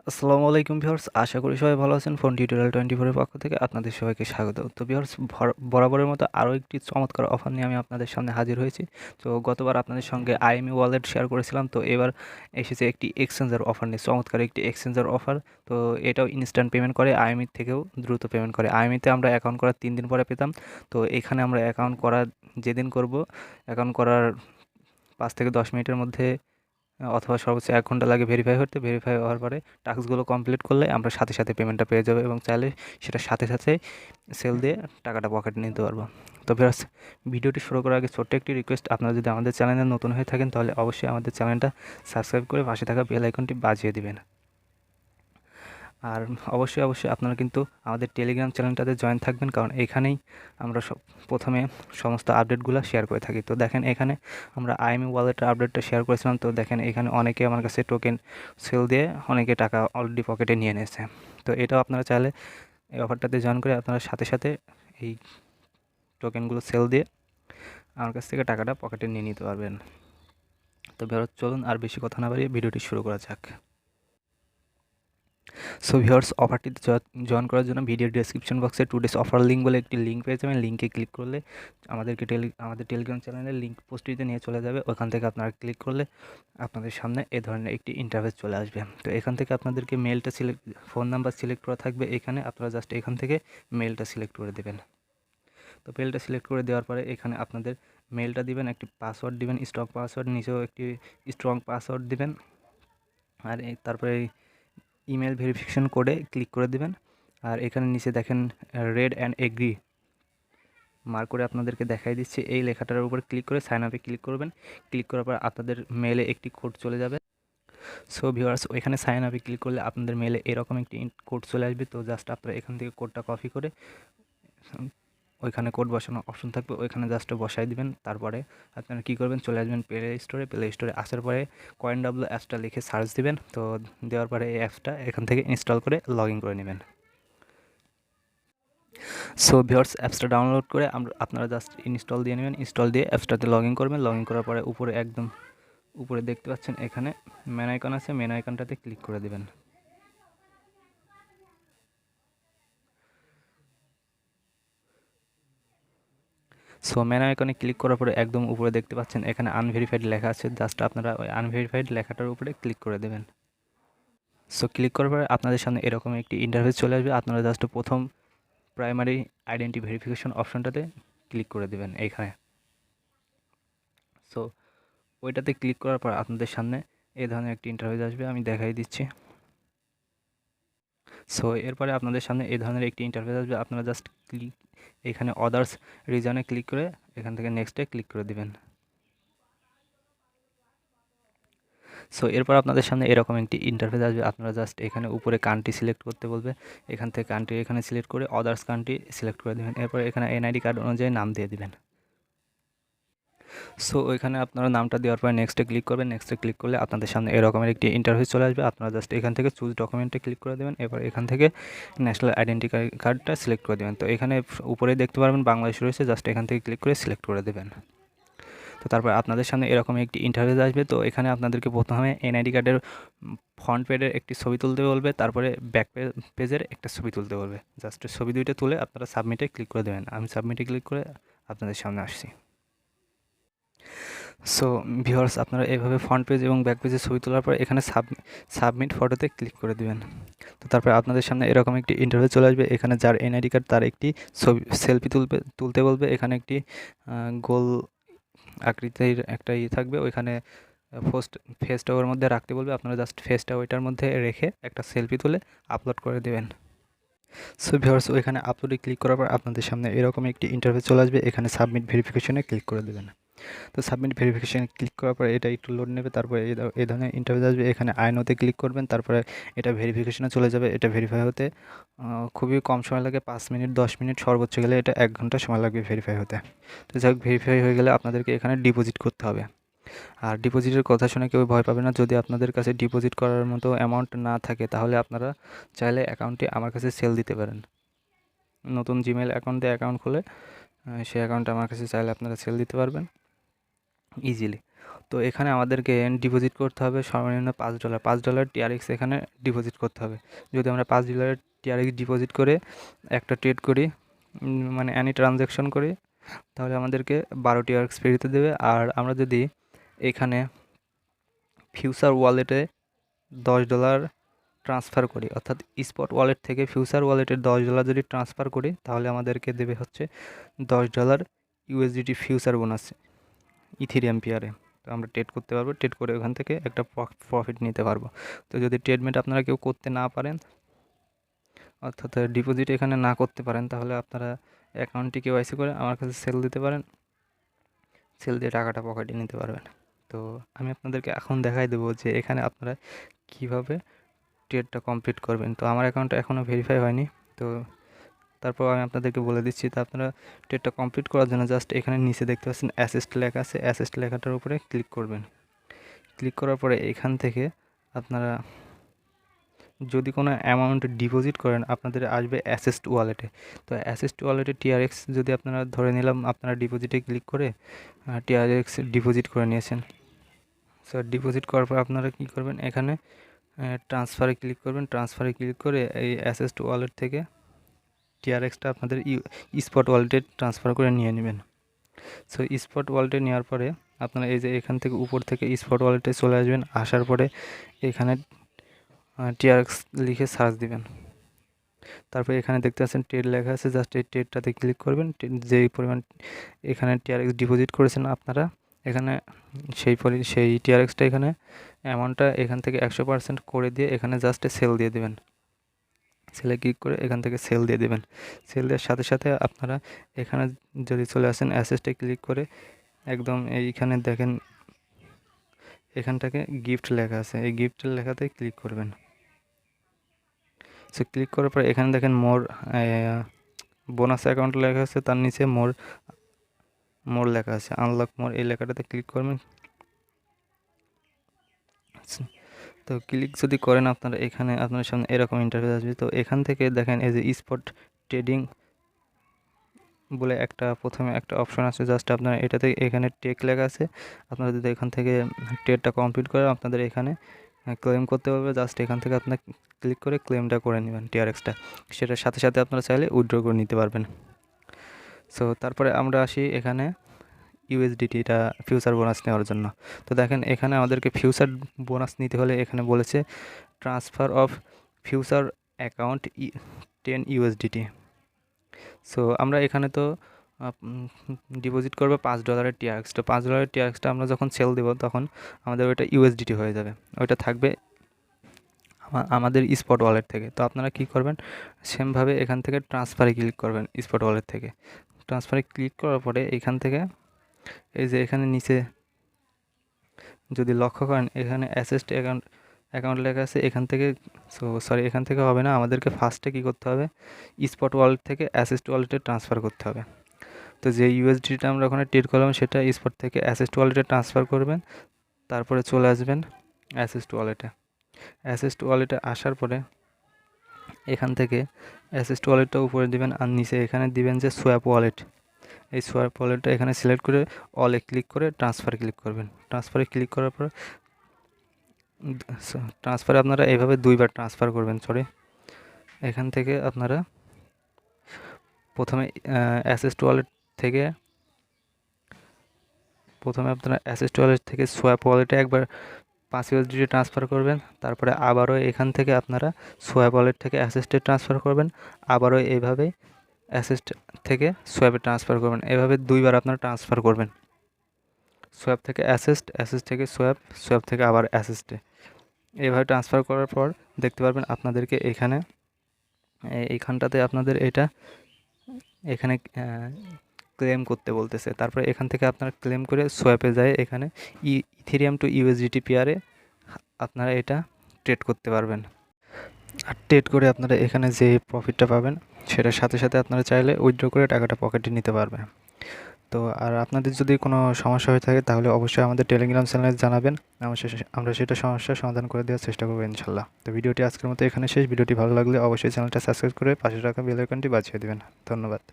আসসালামু আলাইকুম ভিউয়ার্স, আশা করি সবাই ভালো আছেন। ফোন টিউটোরিয়াল 24 এর পক্ষ থেকে আপনাদের সবাইকে স্বাগত। তো ভিউয়ার্স, বরাবরের মতো আরও একটি চমৎকার অফার নিয়ে আমি আপনাদের সামনে হাজির হয়েছি। তো গতবার আপনাদের সঙ্গে আইএমই ওয়ালেট শেয়ার করেছিলাম, তো এবার এসেছে একটি এক্সচেঞ্জার অফার নিয়ে, চমৎকার একটি এক্সচেঞ্জার অফার। তো এটাও ইনস্ট্যান্ট পেমেন্ট করে, আইএমই থেকেও দ্রুত পেমেন্ট করে। আইএমইতে আমরা অ্যাকাউন্ট করার 3 দিন পরে পেতাম, তো এখানে আমরা অ্যাকাউন্ট করা যেদিন করব, অ্যাকাউন্ট করার 5 থেকে 10 মিনিটের মধ্যে অথবা সর্বোচ্চ 1 ঘন্টা লাগে ভেরিফাই হতে। ভেরিফাই হওয়ার পরে টাস্কগুলো কমপ্লিট করলে আমরা সাথে সাথে পেমেন্টটা পেয়ে যাবো এবং চাইলে সেটা সাথে সাথে সেল দিয়ে টাকাটা পকেটে নিতে পারবো। তো ভিউয়ার্স, ভিডিওটি শুরু করার আগে ছোট্ট একটি রিকোয়েস্ট, আপনারা যদি আমাদের চ্যানেলে নতুন হয়ে থাকেন তাহলে অবশ্যই আমাদের চ্যানেলটা সাবস্ক্রাইব করে পাশে থাকা বেল আইকনটি বাজিয়ে দিবেন। আর অবশ্যই আপনারা কিন্তু আমাদের টেলিগ্রাম চ্যানেলটাতে জয়েন থাকবেন, কারণ এখানেই আমরা প্রথমে সমস্ত আপডেটগুলো শেয়ার করে থাকি। তো দেখেন, এখানে আমরা আইএমই ওয়ালেটের আপডেটটা শেয়ার করেছিলাম। তো দেখেন, এখানে অনেকে আমার কাছে টোকেন সেল দিয়ে অনেকে টাকা অলরেডি পকেটে নিয়ে নিয়েছে। তো এটাও আপনারা চাইলে এই অফারটাতে জয়েন করে আপনারা সাথে সাথে এই টোকেনগুলো সেল দিয়ে আমার কাছ থেকে টাকাটা পকেটে নিয়ে নিতে পারবেন। তো চলুন আর বেশি কথা না বাড়িয়ে ভিডিওটি শুরু করা যাক। সো ভিউয়ার্স, অফারটিতে জয়েন করার জন্য ভিডিও ডেসক্রিপশন বক্সে টুডেস অফার লিঙ্ক বলে একটি লিঙ্ক পেয়ে যাবেন। লিঙ্কে ক্লিক করলে আমাদের টেলিগ্রাম চ্যানেলের লিঙ্ক পোস্টটিতে নিয়ে চলে যাবে। ওখান থেকে আপনারা ক্লিক করলে আপনাদের সামনে এ ধরনের একটি ইন্টারফেস চলে আসবে। তো এখান থেকে আপনাদেরকে মেলটা ফোন নাম্বার সিলেক্ট করা থাকবে। এখানে আপনারা জাস্ট এখান থেকে মেলটা সিলেক্ট করে দেবেন। তো মেলটা সিলেক্ট করে দেওয়ার পরে এখানে আপনাদের মেলটা দিবেন, একটি পাসওয়ার্ড দিবেন, স্ট্রং পাসওয়ার্ড, নিচেও একটি স্ট্রং পাসওয়ার্ড দিবেন। আর তারপরে ইমেল ভেরিফিকেশন কোডে ক্লিক করে দেবেন। আর এখানে নিচে দেখেন রেড অ্যান্ড এগ্রি মার্ক করে আপনাদেরকে দেখাই দিচ্ছে, এই লেখাটার উপর ক্লিক করে সাইন আপে ক্লিক করবেন। ক্লিক করার পর আপনাদের মেলে একটি কোড চলে যাবে। সো ভিউয়ার্স, ওইখানে সাইন আপে ক্লিক করলে আপনাদের মেলে এরকম একটি কোড চলে আসবে। তো জাস্ট আপনারা এখান থেকে কোডটা কপি করে ওইখানে কোড বসানোর অপশন থাকবে, ওইখানে জাস্ট বসাই দিবেন। তারপরে আপনারা কী করবেন, চলে আসবেন প্লে স্টোরে আসার পরে Coinw অ্যাপসটা লিখে সার্চ দিবেন। তো দেওয়ার পরে এই অ্যাপসটা এখান থেকে ইনস্টল করে লগ ইন করে নেবেন। সো ভিউয়ার্স, অ্যাপসটা ডাউনলোড করে আপনারা জাস্ট ইনস্টল দিয়ে নেবেন। ইনস্টল দিয়ে অ্যাপসটাতে লগ ইন করবেন। লগ ইন করার পরে উপরে একদম উপরে দেখতে পাচ্ছেন এখানে মেন আইকন আছে, মেন আইকনটাতে ক্লিক করে দেবেন। সো মেন আইকনে ক্লিক করার পরে একদম উপরে দেখতে পাচ্ছেন এখানে আনভেরিফাইড লেখা আছে। জাস্ট আপনারা ওই আনভেরিফাইড লেখাটার উপরে ক্লিক করে দেবেন। সো ক্লিক করার পরে আপনাদের সামনে এরকম একটি ইন্টারফেস চলে আসবে। আপনারা জাস্ট প্রথম প্রাইমারি আইডেন্টি ভেরিফিকেশন অপশনটাতে ক্লিক করে দেবেন এইখানে। সো ওইটাতে ক্লিক করার পর আপনাদের সামনে এই ধরনের একটি ইন্টারফেস আসবে, আমি দেখাই দিচ্ছি। সো এরপরে আপনাদের সামনে এই ধরনের একটি ইন্টারফেস আসবে। আপনারা জাস্ট এখানে অদার্স রিজনে ক্লিক করে এখান থেকে নেক্সটে ক্লিক করে দিবেন। সো এরপর আপনাদের সামনে এরকম একটি ইন্টারফেস আসবে। আপনারা জাস্ট এখানে উপরে কান্ট্রি সিলেক্ট করতে বলবে, এখান থেকে কান্ট্রি এখানে সিলেক্ট করে অদার্স কান্ট্রি সিলেক্ট করে দেবেন। এরপর এখানে এনআইডি কার্ড অনুযায়ী নাম দিয়ে দিবেন। সো ওইখানে আপনারা নামটা দেওয়ার পরে নেক্সটে ক্লিক করবেন। নেক্সটে ক্লিক করলে আপনাদের সামনে এরকমের একটি ইন্টারফেস চলে আসবে। আপনারা জাস্ট এখান থেকে চুজ ডকুমেন্টে ক্লিক করে দেবেন। এবার এখান থেকে ন্যাশনাল আইডেন্টি কার্ডটা সিলেক্ট করে দেবেন। তো এখানে উপরেই দেখতে পারবেন বাংলাদেশ রয়েছে, জাস্ট এখান থেকে ক্লিক করে সিলেক্ট করে দেবেন। তো তারপর আপনাদের সামনে এরকম একটি ইন্টারফেস আসবে। তো এখানে আপনাদেরকে প্রথমে এনআইডি কার্ডের ফ্রন্ট পেজের একটি ছবি তুলতে বলবে, তারপরে ব্যাক পেজের একটা ছবি তুলতে বলবে। জাস্ট ছবি দুইটা তুলে আপনারা সাবমিটে ক্লিক করে দেবেন। আমি সাবমিটে ক্লিক করে আপনাদের সামনে আসছি। সো ভিউয়ার্স, আপনারা এইভাবে ফ্রন্ট পেজ এবং ব্যাক পেজে ছবি তোলার পর এখানে সাবমিট ফটোতে ক্লিক করে দেবেন। তো তারপরে আপনাদের সামনে এরকম একটি ইন্টারফেস চলে আসবে। এখানে যার এনআইডি কার্ড তার একটি ছবি সেলফি তুলতে বলবে। এখানে একটি গোল আকৃতির একটা থাকবে, ওইখানে ফেসটা ওর মধ্যে রাখতে বলবে। আপনারা জাস্ট ফেসটা ওইটার মধ্যে রেখে একটা সেলফি তুলে আপলোড করে দেবেন। সো ভিউয়ার্স, ওইখানে আপলোডে ক্লিক করার পর আপনাদের সামনে এরকম একটি ইন্টারফেস চলে আসবে। এখানে সাবমিট ভেরিফিকেশনে ক্লিক করে দেবেন। তো সাবমিট ভেরিফিকেশানে ক্লিক করার পরে এটা একটু লোড নেবে। তারপরে এই ধরনের ইন্টারফেস আসবে। এখানে আইনোতে ক্লিক করবেন, তারপরে এটা ভেরিফিকেশনে চলে যাবে। এটা ভেরিফাই হতে খুবই কম সময় লাগে, 5 মিনিট 10 মিনিট, সর্বোচ্চ গেলে এটা 1 ঘন্টা সময় লাগবে ভেরিফাই হতে। তো যাই হোক, ভেরিফাই হয়ে গেলে আপনাদেরকে এখানে ডিপোজিট করতে হবে। আর ডিপোজিটের কথা শুনে কেউ ভয় পাবে না। যদি আপনাদের কাছে ডিপোজিট করার মতো অ্যামাউন্ট না থাকে তাহলে আপনারা চাইলে অ্যাকাউন্টটি আমার কাছে সেল দিতে পারেন। নতুন জিমেল অ্যাকাউন্ট দিয়ে অ্যাকাউন্ট খুলে সেই অ্যাকাউন্টটা আমার কাছে চাইলে আপনারা সেল দিতে পারবেন ইজিলি। তো এখানে আমাদেরকে ডিপোজিট করতে হবে সর্বনিম্ন $5 $5 টিআরএক্স এখানে ডিপোজিট করতে হবে। যদি আমরা $5 টিআরএক্স ডিপোজিট করে একটা ট্রেড করি, মানে অ্যানি ট্রানজ্যাকশন করি, তাহলে আমাদেরকে 12 টিআরএক্স ফ্রিতে দেবে। আর আমরা যদি এখানে ফিউচার ওয়ালেটে $10 ট্রান্সফার করি, অর্থাৎ স্পট ওয়ালেট থেকে ফিউচার ওয়ালেটে $10 যদি ট্রান্সফার করি, তাহলে আমাদেরকে দেবে হচ্ছে $10 ইউএসডিটি ফিউচার বোনাস ইথেরিয়াম পেয়ারে। তো আমরা ট্রেড করতে পারবো, ট্রেড করে ওখান থেকে একটা প্রফিট নিতে পারবো। তো যদি ট্রেডমেন্ট আপনারা কেউ করতে না পারেন, অর্থাৎ ডিপোজিট এখানে না করতে পারেন, তাহলে আপনারা অ্যাকাউন্টটি কেওয়াইসি করে আমার কাছে সেল দিতে পারেন, সেল দিয়ে টাকাটা পকেটে নিতে পারবেন। তো আমি আপনাদেরকে এখন দেখাই দেবো যে এখানে আপনারা কীভাবে ট্রেডটা কমপ্লিট করবেন। তো আমার অ্যাকাউন্টটা এখনও ভেরিফাই হয়নি, তো তারপর আমি আপনাদেরকে বলে দিচ্ছি। তো আপনারা ট্রেডটা কমপ্লিট করার জন্য জাস্ট এখানে নিচে দেখতে পাচ্ছেন অ্যাসিস্ট লেখা আছে, অ্যাসিস্ট লেখাটার উপরে ক্লিক করবেন। ক্লিক করার পরে এখান থেকে আপনারা যদি কোনো অ্যামাউন্ট ডিপোজিট করেন, আপনাদের আসবে অ্যাসিস্ট ওয়ালেটে। তো অ্যাসিস্ট ওয়ালেটে টিআরএক্স যদি আপনারা ধরে নিলাম আপনারা ডিপোজিটে ক্লিক করে টিআরএক্স ডিপোজিট করে নিয়েছেন। সো ডিপোজিট করার পর আপনারা কী করবেন, এখানে ট্রান্সফারে ক্লিক করবেন। ট্রান্সফারে ক্লিক করে এই অ্যাসিস্ট ওয়ালেট থেকে টিআরএক্সটা আপনাদের স্পট ওয়ালেটে ট্রান্সফার করে নিয়ে নেবেন। সো স্পট ওয়ালেটে নেওয়ার পরে আপনারা এই যে এখান থেকে উপর থেকে স্পট ওয়ালেটে চলে আসবেন। আসার পরে এখানে টিআরএক্স লিখে সার্চ দিবেন। তারপরে এখানে দেখতে পাচ্ছেন ট্রেড লেখা আছে, জাস্ট এই ট্রেডটাতে ক্লিক করবেন। যেই পরিমাণ এখানে টিআরএক্স ডিপোজিট করেছেন আপনারা, এখানে সেই টিআরএক্সটা এখানে অ্যামাউন্টটা এখান থেকে 100% করে দিয়ে এখানে জাস্ট সেল দিয়ে দেবেন। সেলে ক্লিক করে এখান থেকে সেল দিয়ে দেবেন। সেল দেওয়ার সাথে সাথে আপনারা এখানে যদি চলে আসেন অ্যাসেসটে ক্লিক করে একদম এইখানে দেখেন এখানটাকে গিফট লেখা আছে, এই গিফটের লেখাতে ক্লিক করবেন। সো ক্লিক করার পর এখানে দেখেন মোর বোনাস অ্যাকাউন্ট লেখা আছে, তার নিচে মোর লেখা আছে, আনলক মোর, এই লেখাটাতে ক্লিক করবেন। তো ক্লিক যদি করেন আপনারা এখানে আপনার সামনে এরকম ইন্টারফেস আসবে। তো এখান থেকে দেখেন এই যে স্পট ট্রেডিং বলে প্রথমে একটা অপশন আছে, জাস্ট আপনারা এটাতে এখানে টেক লেখা আছে। আপনারা যদি এখান থেকে ট্রেডটা কমপ্লিট করে আপনাদের এখানে ক্লেম করতে পারবে, জাস্ট এখান থেকে আপনার ক্লিক করে ক্লেমটা করে নেবেন টিআরএক্সটা। সেটার সাথে সাথে আপনারা চাইলে উইথড্র করে নিতে পারবেন। সো তারপরে আমরা আসি এখানে ইউএসডিটিটা ফিউচার বোনাস নেওয়ার জন্য। তো দেখেন এখানে আমাদেরকে ফিউচার বোনাস নিতে হলে এখানে বলেছে transfer of future account 10 USDT. So আমরা এখানে তো ডিপোজিট করবো $5 টিআরএক্স। তো $5 টিআরএক্সটা আমরা যখন সেল দেবো তখন আমাদের ওইটা ইউএসডিটি হয়ে যাবে, ওইটা থাকবে আমাদের স্পট ওয়ালেট থেকে। তো আপনারা কী করবেন, সেমভাবে এখান থেকে ট্রান্সফারে ক্লিক করবেন। স্পট ওয়ালেট থেকে ট্রান্সফারে ক্লিক করার পরে এখান থেকে এই যে এখানে নিচে যদি লক্ষ্য করেন এখানে অ্যাসেস্ট অ্যাকাউন্ট লেখা আছে, এখান থেকে এখান থেকে হবে না, আমাদেরকে ফার্স্টে কী করতে হবে, স্পট ওয়ালেট থেকে অ্যাসেস্ট ওয়ালেটে ট্রান্সফার করতে হবে। তো যে ইউএসডিটা আমরা ওখানে ট্রেড করলাম সেটা স্পট থেকে অ্যাসেস্ট ওয়ালেটে ট্রান্সফার করবেন। তারপরে চলে আসবেন অ্যাসেস্ট ওয়ালেটে। অ্যাসেস্ট ওয়ালেটে আসার পরে এখান থেকে অ্যাসেস্ট ওয়ালেটটা উপরে দিবেন আর নিচে এখানে দিবেন যে সোয়াপ ওয়ালেট। এই সোয়াপ ওয়ালেটটা এখানে সিলেক্ট করে অলে ক্লিক করে ট্রান্সফারে ক্লিক করবেন। ট্রান্সফারে ক্লিক করার পর ট্রান্সফারে আপনারা এইভাবে 2বার ট্রান্সফার করবেন। এখান থেকে আপনারা প্রথমে অ্যাসেস্ট ওয়ালেট থেকে সোয়াপ ওয়ালেটে একবার 5 ইউএসডিটি ট্রান্সফার করবেন। তারপরে আবারও এখান থেকে আপনারা সোয়াপ ওয়ালেট থেকে অ্যাসেস্টে ট্রান্সফার করবেন। আবারও এইভাবে অ্যাসেস্ট থেকে সোয়াপে ট্রান্সফার করবেন। এভাবে 2বার আপনারা ট্রান্সফার করবেন। সোয়াপ থেকে অ্যাসেস্ট, অ্যাসেস্ট থেকে সোয়াপ, সোয়াপ থেকে আবার অ্যাসেস্টে। এইভাবে ট্রান্সফার করার পর দেখতে পারবেন আপনাদেরকে এইখানটাতে আপনাদের এখানে ক্লেম করতে বলতেছে। তারপরে এখান থেকে আপনারা ক্লেম করে সোয়াপে যায় এখানে ইথেরিয়াম টু ইউএসডিটি পেয়ারে আপনারা এটা ট্রেড করতে পারবেন। আর ট্রেড করে আপনারা এখানে যে প্রফিটটা পাবেন সেটার সাথে সাথে আপনারা চাইলে উইথড্র করে টাকাটা পকেটে নিতে পারবেন। তো আর আপনাদের যদি কোনো সমস্যা হয়ে থাকে তাহলে অবশ্যই আমাদের টেলিগ্রাম চ্যানেলে জানাবেন, আমরা সেটা সমস্যার সমাধান করে দেওয়ার চেষ্টা করবো ইনশাল্লাহ। তো ভিডিওটি আজকের মতো এখানে শেষ। ভিডিওটি ভালো লাগলে অবশ্যই চ্যানেলটা সাবস্ক্রাইব করে পাশে রাখা বেল আইকনটি বাজিয়ে দেবেন। ধন্যবাদ।